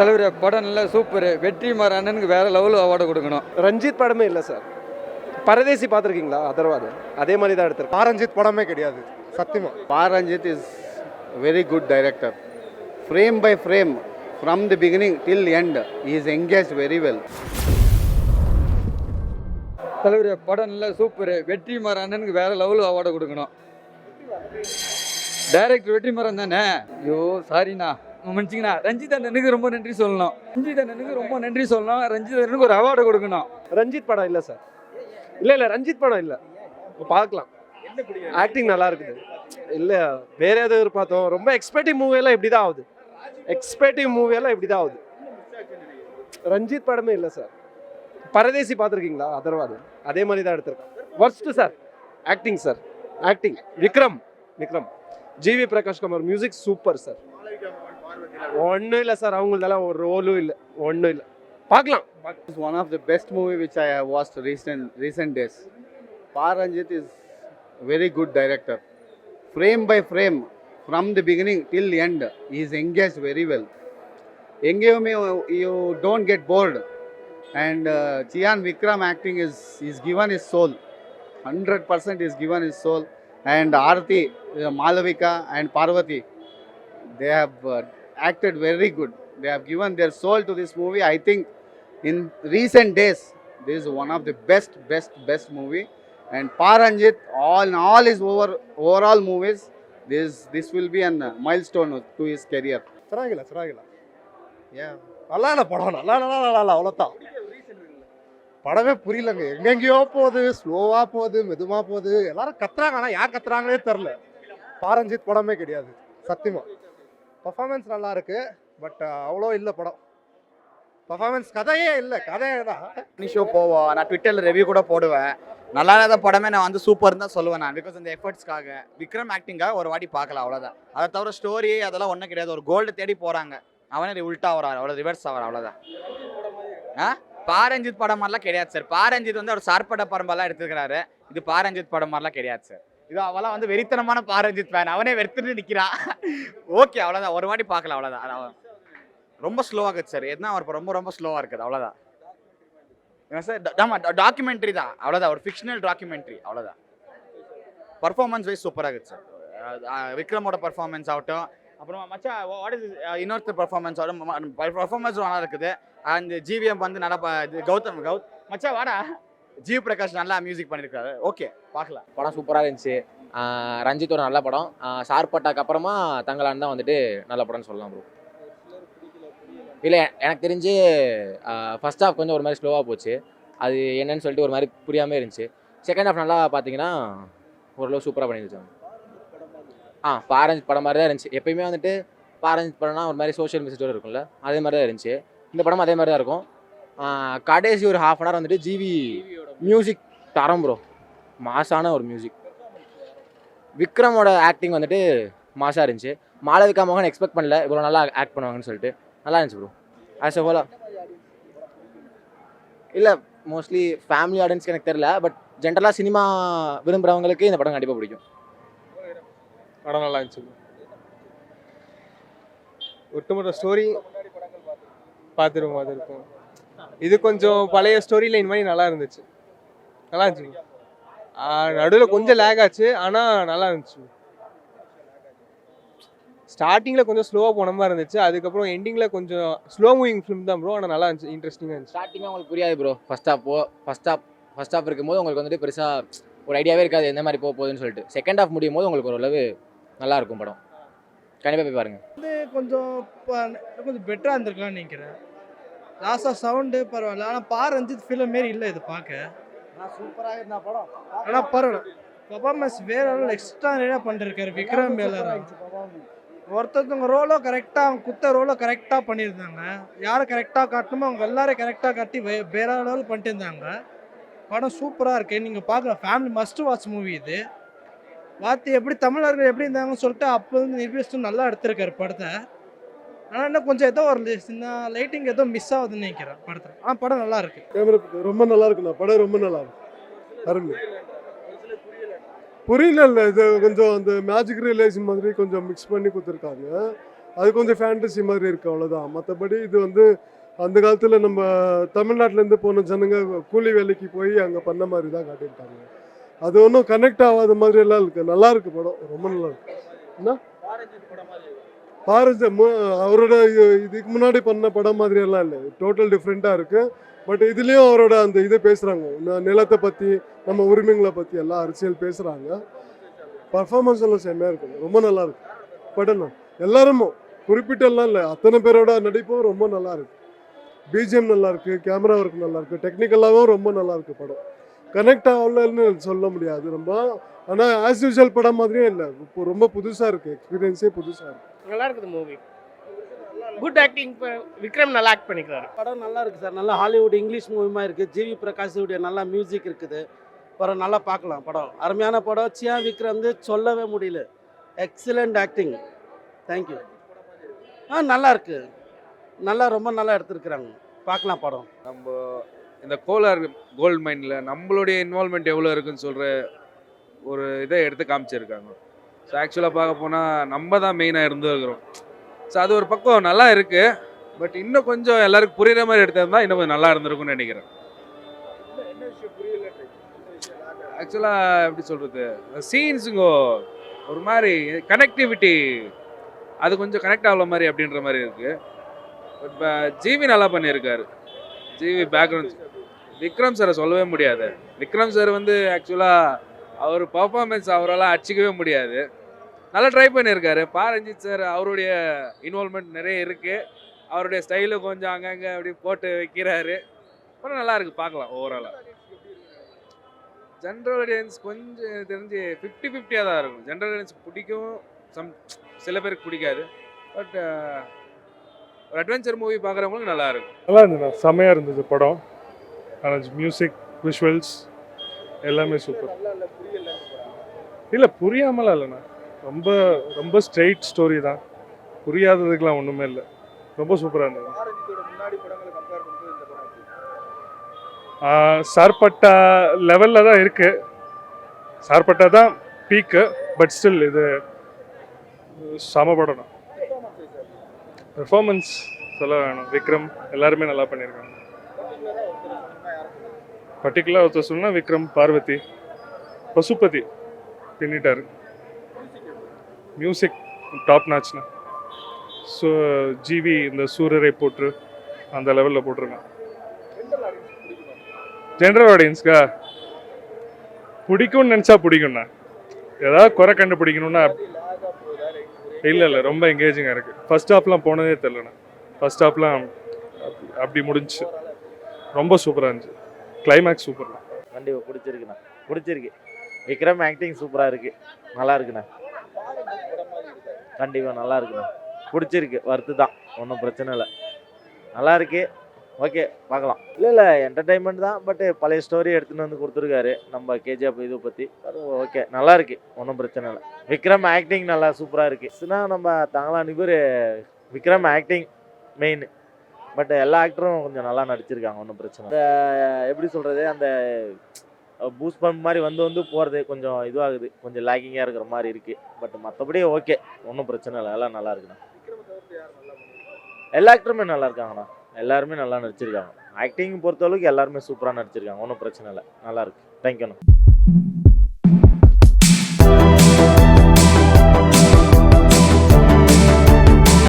தலைவர் படம் நல்லா சூப்பர். வெற்றிமாறன் அண்ணனுக்கு வேற லெவல் அவார்டு கொடுக்கணும். ரஞ்சித் படமே இல்லை சார். பரதேசி பார்த்துருக்கீங்களா? அதர்வாது அதே மாதிரி தான் எடுத்திருக்கேன். பாரஞ்சித் படமே கிடையாது சத்தியமா. Paranjit is very good director. Frame by frame, from the beginning till end, he is engaged very well. தலைவர் படம் நல்லா சூப்பர். வெற்றிமாறன் அண்ணனுக்கு வேற லெவல் அவார்டு கொடுக்கணும். டைரக்டர் வெற்றிமாறன் தானே? ஐயோ சாரிண்ணா, மன்னிச்சிங்கண்ணா. ரஞ்சித் அண்ணனுக்கு ரொம்ப நன்றி சொல்லணும். ரஞ்சித் அண்ணனுக்கு ஒரு அவார்டு கொடுக்கணும். ரஞ்சித் படம் இல்லை சார். இல்லை ரஞ்சித் படம் இல்லை. பார்க்கலாம். ஆக்டிங் நல்லா இருக்குது. இல்லை வேற ஏதோ பார்த்தோம். ரொம்ப எக்ஸ்பெக்டிவ் மூவியெல்லாம் இப்படி தான் ஆகுது. ரஞ்சித் படமே இல்லை சார். பரதேசி பார்த்துருக்கீங்களா? அதர்வாது அதே மாதிரி தான் எடுத்திருக்கேன். Worst sir. Acting Vikram GV Prakash Kumar music super sir. ஒன்றும் இல்லை சார், அவங்களதெல்லாம் ஒரு ரோலும் இல்லை, ஒன்றும் இல்லை. பார்க்கலாம். It's one of the best movie which I have watched recent days. Paranjit is very good director. Frame by frame, from the beginning till end, he is engaged very well. You don't get bored. And Chiyan Vikram acting is given his soul. 100% is given his soul. And Aarti, Malavika and Parvati, they have acted very good. They have given their soul to this movie. I think in recent days, this is one of the best movie. And Paranjit, all his overall movies, this will be a milestone to his career. ಚೆನ್ನಾಗಿಲ್ಲ ஏன் நல்லா இல்லை படம். நல்லா அவ்வளோதான். படமே புரியலங்க. எங்கெங்கேயோ போகுது, ஸ்லோவாக போகுது, மெதுவாக போகுது. எல்லாரும் கத்துறாங்க, ஆனால் யார் கத்துறாங்களே தெரில. பாரஞ்சித் படமே கிடையாது சத்தியமா. பர்ஃபார்மன்ஸ் நல்லா இருக்கு, பட் அவ்வளோ இல்லை படம். பர்ஃபார்மன்ஸ் கதையே இல்லை, கதையே தான். ஷோ போவோம், நான் ட்விட்டரில் ரிவ்யூ கூட போடுவேன். நல்லா இல்லாத படமே நான் வந்து சூப்பர்னு தான் சொல்லுவேன் நான். பிகாஸ் இந்த எஃபர்ட்ஸ்க்காக விக்ரம் ஆக்டிங்காக ஒரு வாட்டி பார்க்கலாம், அவ்வளோதான். அதை தவிர ஸ்டோரி அதெல்லாம் ஒன்றும் கிடையாது. ஒரு கோல்டு தேடி போகிறாங்க, அவனே உல்ட்டா வராரு, அவ்வளோ ரிவர்ஸ் ஆகிறார், அவ்வளோதான். பாரஞ்சித் படம் மாதிரிலாம் கிடையாது சார். பாரஞ்சித் வந்து அவர் சார்பட்ட பரம்பெல்லாம் எடுத்துக்கிறாரு. இது பாரஞ்சித் படம் மாதிரிலாம் கிடையாது சார். இது அவெல்லாம் வந்து வெறித்தனமான பாரஞ்சித் ஃபேன், அவனே வெறுத்துட்டு நிற்கிறான். ஓகே அவ்வளோதான், ஒரு வாட்டி பார்க்கலாம், அவ்வளோதான். ரொம்ப ஸ்லோவாக இருக்குது சார். எதுனா அவர் ரொம்ப ஸ்லோவாக இருக்குது, அவ்வளோதான். ஏன்னா சார் ஆமாம், டாக்குமெண்ட்ரி தான், அவ்வளோதான். ஒரு ஃபிக்ஷனல் டாக்குமெண்ட்ரி, அவ்வளோதான். பர்ஃபார்மன்ஸ் வைஸ் சூப்பராக இருக்குது சார். விக்ரமோட பர்ஃபார்மன்ஸ் ஆகட்டும், அப்புறம் மச்சா வாட் இஸ் இன்னொருத்தர் பர்ஃபார்மன்ஸ் ஆகட்டும், பர்ஃபார்மன்ஸ் நல்லா இருக்குது. அந்த ஜிவிஎம் வந்து நல்லா கௌதம் மச்சா வாடா, ஜிவி பிரகாஷ் நல்லா மியூசிக் பண்ணியிருக்காரு. ஓகே பார்க்கலாம். படம் சூப்பராக இருந்துச்சு. ரஞ்சித் ஒரு நல்ல படம். சார்பட்டாக்கு அப்புறமா தங்களான் தான் வந்துட்டு நல்ல படம்னு சொல்லலாம் ப்ரோ. இல்லை எனக்கு தெரிஞ்சு ஃபர்ஸ்ட் ஹாஃப் கொஞ்சம் ஒரு மாதிரி ஸ்லோவாக போச்சு. அது என்னன்னு சொல்லிட்டு ஒரு மாதிரி புரியாமல் இருந்துச்சு. செகண்ட் ஹாஃப் நல்லா பார்த்தீங்கன்னா ஓரளவு சூப்பராக பண்ணியிருந்தாங்க. பாரஞ்சித் படம் மாதிரி தான் இருந்துச்சு. எப்பயுமே வந்துட்டு பாரஞ்சித் படம்னா ஒரு மாதிரி சோஷியல் மெசேஜோடு இருக்கும்ல, அதே மாதிரி தான் இருந்துச்சு. இந்த படம் அதே மாதிரி தான் இருக்கும். கடைசி ஒரு ஹாஃப் அன் ஹவர் வந்துட்டு ஜிவி மியூசிக் தரம் ப்ரோ, மாசான ஒரு மியூசிக். விக்ரமோட ஆக்டிங் வந்துட்டு மாசாக இருந்துச்சு. மாளவிகா மோகன் எக்ஸ்பெக்ட் பண்ணல இவ்வளோ நல்லா ஆக்ட் பண்ணுவாங்கன்னு சொல்லிட்டு. நல்லா இருந்துச்சு ப்ரோ. ஆஸ் எ ஹோலா இல்லை, மோஸ்ட்லி ஃபேமிலி ஆடியன்ஸ்க்கு எனக்கு தெரியல, பட் ஜென்ரலாக சினிமா விரும்புகிறவங்களுக்கு இந்த படம் கண்டிப்பாக பிடிக்கும். படம் நல்லா இருந்துச்சு. ஒட்டுமொத்த ஸ்டோரி பார்த்துருக்கும். இது கொஞ்சம் பழைய ஸ்டோரி லைன் மாதிரி நல்லா இருந்துச்சு. நடுவில் கொஞ்சம் லேக் ஆச்சு, ஆனால் நல்லா இருந்துச்சு. ஸ்டார்டிங்கில் கொஞ்சம் ஸ்லோவாக போன மாதிரி இருந்துச்சு. அதுக்கப்புறம் எண்டிங்கில் கொஞ்சம் ஸ்லோ மூவிங் ஃபிலிம் தான் ப்ரோ, ஆனால் நல்லா இருந்துச்சு, இன்ட்ரெஸ்டிங்காக இருந்துச்சு. ஸ்டார்டிங்காக உங்களுக்கு புரியாது ப்ரோ. ஃபர்ஸ்ட் ஹாஃப் இருக்கும்போது உங்களுக்கு வந்துட்டு பெருசாக ஒரு ஐடியாவே இருக்காது எந்த மாதிரி போகுதுன்னு சொல்லிட்டு. செகண்ட் ஹாஃப் முடியும் போது உங்களுக்கு ஓரளவு நல்லா இருக்கும் படம். கண்டிப்பாக போய் பாருங்கள். வந்து கொஞ்சம் பெட்டராக இருந்திருக்கலாம்னு நினைக்கிறேன். லாஸ்ட்டாக சவுண்டு பரவாயில்ல, ஆனால் பாரஞ்சித் ஃபிலிம் மாரி இல்லை இது பார்க்க. சூப்பராக இருந்தா படம். ஆனால் பரவாயில்ல, பர்ஃபார்மன்ஸ் வேற அளவில் எக்ஸ்ட்ரா நிறையா பண்ணிருக்காரு விக்ரம். எல்லாரும் ஒருத்தவங்க ரோலோ கரெக்டாக, அவங்க குத்த ரோலோ கரெக்டாக பண்ணியிருந்தாங்க. யாரை கரெக்டாக காட்டணுமோ அவங்க எல்லாரும் கரெக்டாக காட்டி வேற லெவல் பண்ணிட்டு இருந்தாங்க. படம் சூப்பராக இருக்கு, நீங்கள் பார்க்கலாம். ஃபேமிலி மஸ்ட் வாட்ச் மூவி இது. வாத்தி எப்படி தமிழர்கள் எப்படி இருந்தாங்கன்னு சொல்லிட்டு அப்போ வந்து நிர்பேஷன் நல்லா எடுத்திருக்காரு படத்தை. ஆனால் இன்னும் கொஞ்சம் ஏதோ ஒரு சின்ன லைட்டிங் ஏதோ மிஸ் ஆகுதுன்னு நினைக்கிறேன் படத்தில். ஆனால் படம் நல்லா இருக்கு. கேமரா ரொம்ப நல்லா இருக்குண்ணா. படம் ரொம்ப நல்லா இருக்கு. அருமை. புரியல. இது கொஞ்சம் அந்த மேஜிக் ரியலைசேஷன் மாதிரி கொஞ்சம் மிக்ஸ் பண்ணி கொடுத்துருக்காங்க. அது கொஞ்சம் ஃபேண்டசி மாதிரி இருக்குது, அவ்வளோதான். மற்றபடி இது வந்து அந்த காலத்தில் நம்ம தமிழ்நாட்டிலேருந்து போன ஜனங்க கூலி வேலைக்கு போய் அங்கே பண்ண மாதிரி தான் காட்டியிருக்காங்க. அது ஒன்றும் கனெக்ட் ஆகாத மாதிரி எல்லாம் இருக்குது. நல்லா இருக்கு படம், ரொம்ப நல்லா இருக்கு. என்ன பாரஞ்ச அவரோட இதுக்கு முன்னாடி பண்ண படம் மாதிரி எல்லாம் இல்லை, டோட்டல் டிஃப்ரெண்ட்டாக இருக்குது. பட் இதுலேயும் அவரோட அந்த இதை பேசுகிறாங்க, நிலத்தை பற்றி நம்ம உரிமைங்களை பற்றி எல்லாம் அரசியல் பேசுகிறாங்க. பர்ஃபார்மன்ஸ் எல்லாம் செம்மையாக இருக்குது, ரொம்ப நல்லா இருக்கு படம். எல்லாருமே குறிப்பிட்டெல்லாம் இல்லை, அத்தனை பேரோட நடிப்பும் ரொம்ப நல்லா இருக்கு. பிஜிஎம் நல்லா இருக்கு, கேமரா ஒர்க் நல்லா இருக்கு, டெக்னிக்கலாகவும் ரொம்ப நல்லா இருக்கு படம். கனெக்ட் ஆகலன்னு சொல்ல முடியாது ரொம்ப, ஆனால் ஆஸ் யூஷுவல் படம் மாதிரியே இல்லை, இப்போ ரொம்ப புதுசாக இருக்குது, எக்ஸ்பீரியன்ஸே புதுசாக இருக்குது. நல்லா இருக்குது மூவி. Good acting. விக்ரம் நல்லா ஆக்ட் பண்ணிக்கிறாரு. படம் நல்லா இருக்குது சார், நல்லா ஹாலிவுட் இங்கிலீஷ் மூவிமா இருக்குது. ஜிவி பிரகாஷுடைய நல்லா மியூசிக் இருக்குது. படம் நல்லா பார்க்கலாம், படம் அருமையான படம். சியான் விக்ரம் வந்து சொல்லவே முடியல, எக்ஸலண்ட் ஆக்டிங். தேங்க்யூ. நல்லா இருக்கு, நல்லா ரொம்ப நல்லா எடுத்துருக்குறாங்க, பார்க்கலாம் படம். நம்ம இந்த கோலார் கோல்டு மைனில் நம்மளுடைய இன்வால்மெண்ட் எவ்வளோ இருக்குன்னு சொல்கிற ஒரு இதை எடுத்து காமிச்சிருக்காங்க. ஸோ ஆக்சுவலாக பார்க்க போனால் நம்ம தான் மெயினாக இருந்துருக்கிறோம். ஸோ அது ஒரு பக்கம் நல்லா இருக்குது, பட் இன்னும் கொஞ்சம் எல்லாருக்கும் புரியுற மாதிரி எடுத்திருந்தா இன்னும் கொஞ்சம் நல்லா இருந்திருக்கும்னு நினைக்கிறேன். ஆக்சுவலாக எப்படி சொல்கிறது, சீன்ஸுங்கோ ஒரு மாதிரி கனெக்டிவிட்டி அது கொஞ்சம் கனெக்ட் ஆகல மாதிரி அப்படின்ற மாதிரி இருக்குது. பட் இப்போ ஜிவி நல்லா பண்ணியிருக்காரு. ஜிவி பேக்ரவுண்ட் விக்ரம் சாரை சொல்லவே முடியாது. விக்ரம் சார் வந்து ஆக்சுவலாக அவர் பர்ஃபார்மன்ஸ் அவரால் அடிச்சிக்கவே முடியாது, நல்லா ட்ரை பண்ணியிருக்காரு. ரஞ்சித் சார் அவருடைய இன்வால்மெண்ட் நிறைய இருக்குது, அவருடைய ஸ்டைலு கொஞ்சம் அங்கங்கே அப்படி போட்டு வைக்கிறாரு. அப்புறம் நல்லா இருக்குது, பார்க்கலாம். ஓவராலாக ஜென்ரல் ஆடியன்ஸ் கொஞ்சம் தெரிஞ்சு 50-50 தான் இருக்கும். ஜென்ரல் ஆடியன்ஸ் பிடிக்கும், சில பேருக்கு பிடிக்காது. பட் ஒரு அட்வென்ச்சர் மூவி பார்க்குறவங்களுக்கு நல்லா இருக்கும். நல்லா இருந்தது, செம்மையாக இருந்தது படம். மியூசிக், விஷுவல்ஸ் எல்லாமே சூப்பர். இல்லை புரியாமலாம் இல்லைண்ணா, ரொம்ப ரொம்ப ஸ்ட்ரெயிட் ஸ்டோரி தான், புரியாததுக்கெலாம் ஒன்றுமே இல்லை, ரொம்ப சூப்பராக இருந்தது. சார்பட்டா லெவலில் தான் இருக்குது, சார்பட்டா தான் பீக்கு. பட் ஸ்டில் இது சம படம். பெர்ஃபார்மன்ஸ் சொல்ல வேணும், விக்ரம் எல்லாருமே நல்லா பண்ணியிருக்காங்க. பர்டிகுலர் ஒருத்தர் சொன்னால் விக்ரம், பார்வதி, பசுபதி பின்னிட்டாரு. மியூசிக் டாப் நாச்னா. ஸோ ஜிவி இந்த சூரரை போட்டு அந்த லெவலில் போட்டிருக்கான். ஜென்ரல் ஆடியன்ஸ்க்கா பிடிக்கும்னு நினச்சா பிடிக்கும்ண்ணா, ஏதாவது குறை கண்டுபிடிக்கணும்னா இல்லை ரொம்ப எங்கேஜிங்காக இருக்குது. ஃபர்ஸ்ட் ஹாஃப்லாம் போனதே தெரிலண்ணா, ஃபர்ஸ்ட் ஹாஃப்லாம் அப்படி முடிஞ்சு ரொம்ப சூப்பராக இருந்துச்சு. கிளைமேக்ஸ் சூப்பர் தான். கண்டிப்பாக பிடிச்சிருக்குண்ணா, பிடிச்சிருக்கு. விக்ரம் ஆக்டிங் சூப்பராக இருக்குது, நல்லா இருக்குண்ணா. கண்டிப்பாக நல்லா இருக்குண்ணா, பிடிச்சிருக்கு. வருத்து தான், ஒன்றும் பிரச்சனை இல்லை, நல்லா இருக்கு. ஓகே பார்க்கலாம். இல்லை என்டர்டைன்மெண்ட் தான், பட்டு பழைய ஸ்டோரி எடுத்துகிட்டு வந்து கொடுத்துருக்காரு நம்ம கேஜிஎஃப் இதை பற்றி. ஓகே நல்லா இருக்கு, ஒன்றும் பிரச்சனை இல்லை. விக்ரம் ஆக்டிங் நல்லா சூப்பராக இருக்குது. நம்ம தங்களான் இவர் விக்ரம் ஆக்டிங் மெயின், பட் எல்லா ஆக்டரும் கொஞ்சம் நல்லா நடிச்சிருக்காங்க, ஒன்றும் பிரச்சனை. அந்த எப்படி சொல்கிறது, அந்த பூஸ்ட் பம்ப் மாதிரி வந்து போகிறது கொஞ்சம் இதுவாகுது, கொஞ்சம் லேக்கிங்காக இருக்கிற மாதிரி இருக்குது. பட் மற்றபடி ஓகே, ஒன்றும் பிரச்சனை இல்லை, எல்லாம் நல்லா இருக்குண்ணா. எல்லா ஆக்டருமே நல்லா இருக்காங்கண்ணா, எல்லாருமே நல்லா நடிச்சிருக்காங்க. ஆக்டிங் பொறுத்தளவுக்கு எல்லாருமே சூப்பராக நடிச்சிருக்காங்க, ஒன்றும் பிரச்சனை இல்லை, நல்லா இருக்கு. தேங்க்யூண்ணா.